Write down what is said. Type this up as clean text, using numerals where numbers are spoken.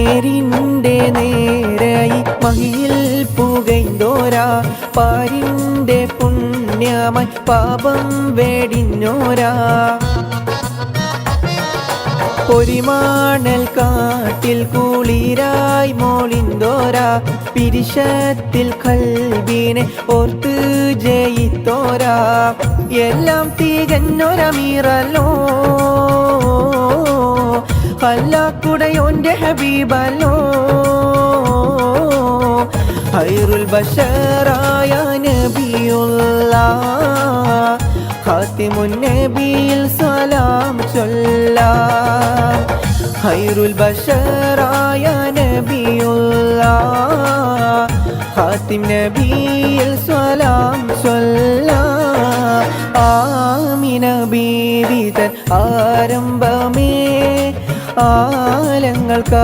നേരിൻ്റെ നേരായി മഹിയിൽ പുകൈന്തോരാ പാരിൻ്റെ പുണ്യമായി പാപം വേടിഞ്ഞോരാ പൊരിമാണൽ കാട്ടിൽ കുളിരായി മോളിന്തോരാ പിരിശത്തിൽ കൽബിനെ ഓർത്ത് ജയിത്തോരാ എല്ലാം തികഞ്ഞൊരമീറല്ലോ അല്ലാഹുടയോന്റെ ഹബീബല്ലോ ഖൈറുൽ ബശറായ നബിയുള്ളാഹ് ഖാതിമുൻ നബിയിൽ സലാം ചൊല്ലാം ഖൈറുൽ ബശറായ നബിയുള്ളാഹ് ഖാതിം നബിയിൽ സലാം ചൊല്ലാം ആമിന ബീവി തൻ ആരംഭമേ ആലങ്ങൾക്ക്